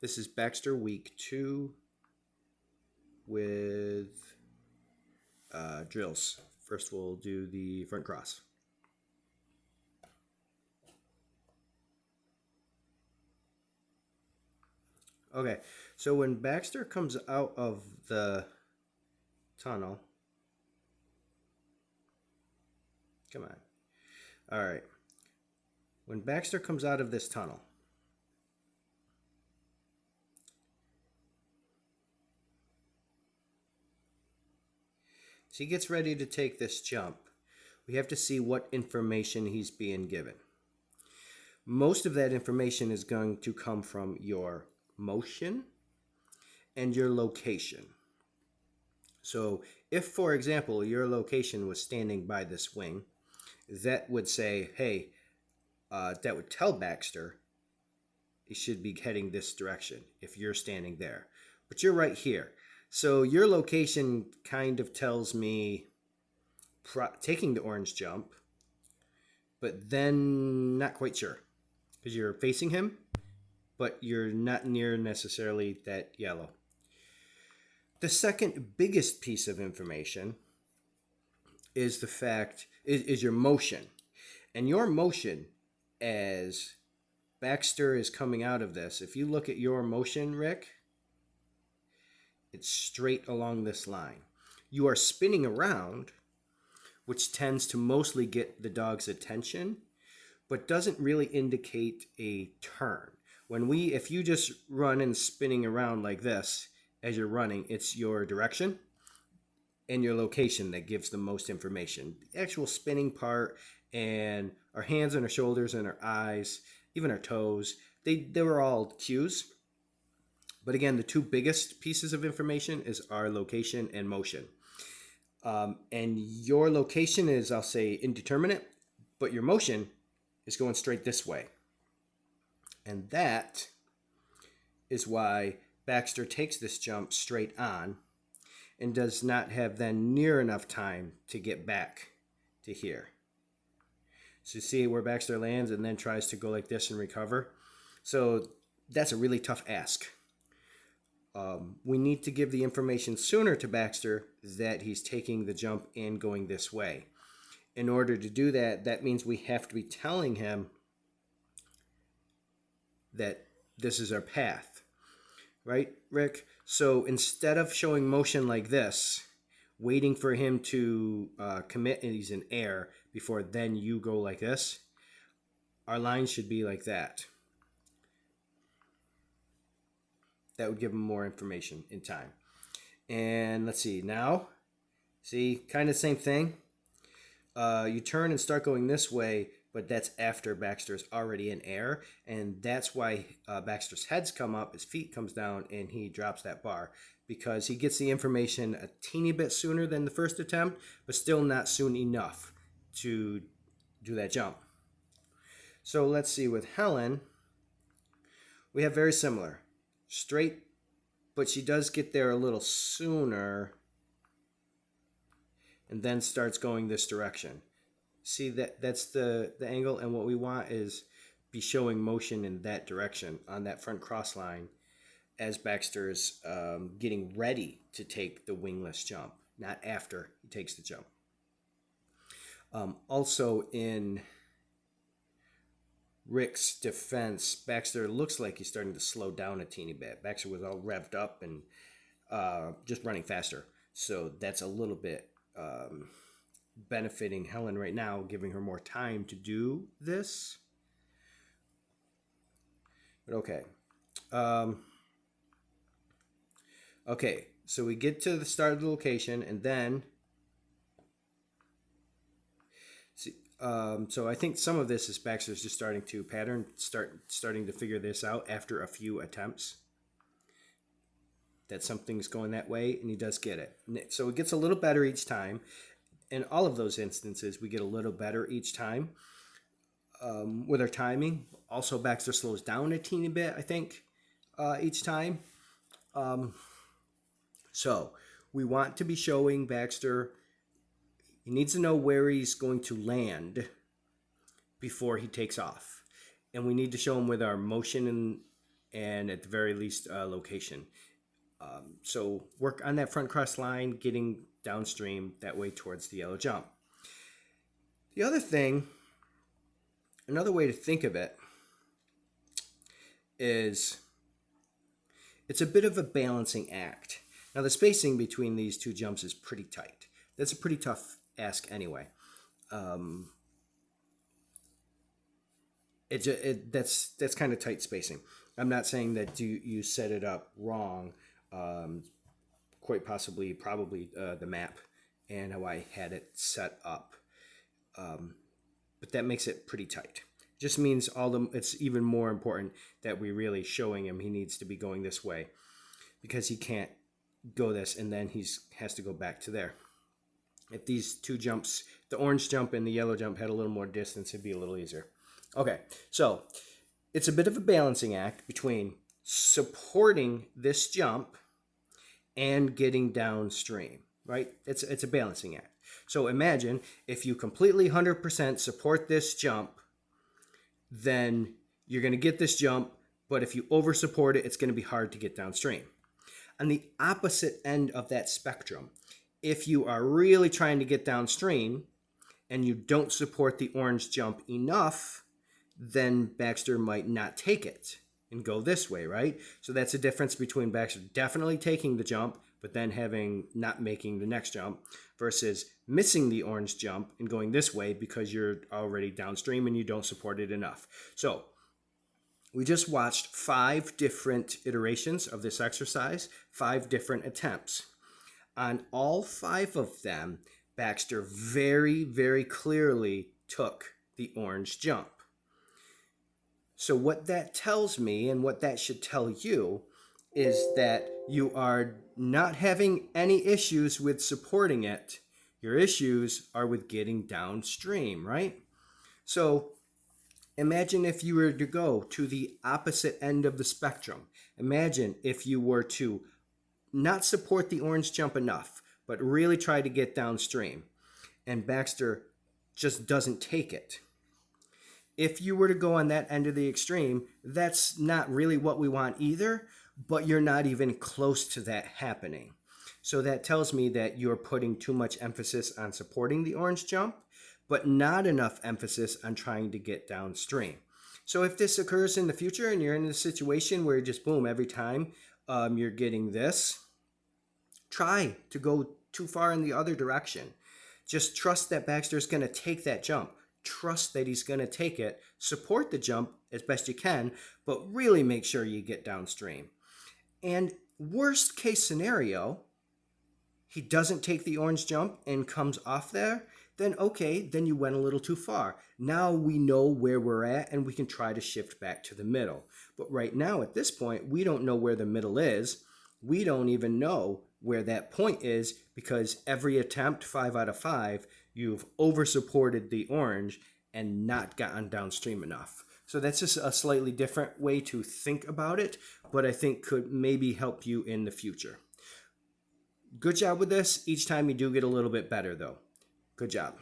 This is Baxter week 2 with drills. First we'll do the front cross. Okay, so when Baxter comes out of the tunnel, come on. All right. When Baxter comes out of this tunnel, so he gets ready to take this jump. We have to see what information he's being given. Most of that information is going to come from your motion and your location. So if, for example, your location was standing by this wing, that would say, hey, that would tell Baxter he should be heading this direction if you're standing there. But you're right here. So your location kind of tells me taking the orange jump, but then not quite sure because you're facing him, but you're not near necessarily that yellow. The second biggest piece of information is the fact is your motion. And your motion as Baxter is coming out of this, if you look at your motion, Rick, it's straight along this line. You are spinning around, which tends to mostly get the dog's attention, but doesn't really indicate a turn. If you just run and spinning around like this as you're running, it's your direction and your location that gives the most information. The actual spinning part and our hands and our shoulders and our eyes, even our toes, they were all cues. But again, the two biggest pieces of information is our location and motion. And your location is, I'll say, indeterminate, but your motion is going straight this way. And that is why Baxter takes this jump straight on and does not have then near enough time to get back to here. So you see where Baxter lands and then tries to go like this and recover. So that's a really tough ask. We need to give the information sooner to Baxter that he's taking the jump and going this way. In order to do that, that means we have to be telling him that this is our path. Right, Rick? So instead of showing motion like this, waiting for him to commit and he's in air before then you go like this, our line should be like that. That would give him more information in time. And let's see, now, see, kind of the same thing. You turn and start going this way, but that's after Baxter's already in air, and that's why Baxter's heads come up, his feet comes down, and he drops that bar, because he gets the information a teeny bit sooner than the first attempt, but still not soon enough to do that jump. So let's see, with Helen, we have very similar. Straight, but she does get there a little sooner and then starts going this direction. See, that's the angle, and what we want is be showing motion in that direction on that front cross line as Baxter is getting ready to take the wingless jump, not after he takes the jump. Also in Rick's defense, Baxter looks like he's starting to slow down a teeny bit. Baxter was all revved up and just running faster. So that's a little bit benefiting Helen right now, giving her more time to do this. But okay. Okay, so we get to the start of the location, and then so I think some of this is Baxter's just starting to pattern, starting to figure this out after a few attempts. That something's going that way, and he does get it. So it gets a little better each time. In all of those instances, we get a little better each time with our timing. Also, Baxter slows down a teeny bit, I think, each time. So we want to be showing Baxter. He needs to know where he's going to land before he takes off. And we need to show him with our motion and at the very least location. So work on that front cross line, getting downstream that way towards the yellow jump. The other thing, another way to think of it is it's a bit of a balancing act. Now the spacing between these two jumps is pretty tight. That's a pretty tough ask anyway. That's kind of tight spacing. I'm not saying that you set it up wrong. Quite possibly, probably the map and how I had it set up. But that makes it pretty tight. Just means it's even more important that we're really showing him he needs to be going this way, because he can't go this and then has to go back to there. If these two jumps, the orange jump and the yellow jump, had a little more distance, it'd be a little easier. Okay, so it's a bit of a balancing act between supporting this jump and getting downstream, right? It's a balancing act. So imagine if you completely 100% support this jump, then you're going to get this jump, but if you over support it, it's going to be hard to get downstream. On the opposite end of that spectrum, if you are really trying to get downstream and you don't support the orange jump enough, then Baxter might not take it and go this way, right? So that's the difference between Baxter definitely taking the jump, but then not making the next jump, versus missing the orange jump and going this way because you're already downstream and you don't support it enough. So we just watched 5 different iterations of this exercise, 5 different attempts. On all 5 of them, Baxter very, very clearly took the orange jump. So what that tells me, and what that should tell you, is that you are not having any issues with supporting it. Your issues are with getting downstream, right? So imagine if you were to go to the opposite end of the spectrum. Imagine if you were to not support the orange jump enough, but really try to get downstream, and Baxter just doesn't take it. If you were to go on that end of the extreme, that's not really what we want either, but you're not even close to that happening. So that tells me that you're putting too much emphasis on supporting the orange jump, but not enough emphasis on trying to get downstream. So if this occurs in the future and you're in a situation where just boom, every time you're getting this, try to go too far in the other direction. Just trust that Baxter's going to take that jump. Trust that he's going to take it. Support the jump as best you can, but really make sure you get downstream. And worst case scenario, he doesn't take the orange jump and comes off there, then okay, then you went a little too far. Now we know where we're at and we can try to shift back to the middle. But right now at this point, we don't know where the middle is. We don't even know where that point is, because every attempt, 5 out of 5, you've over supported the orange and not gotten downstream enough. So that's just a slightly different way to think about it, but I think could maybe help you in the future. Good job with this. Each time you do get a little bit better though. Good job.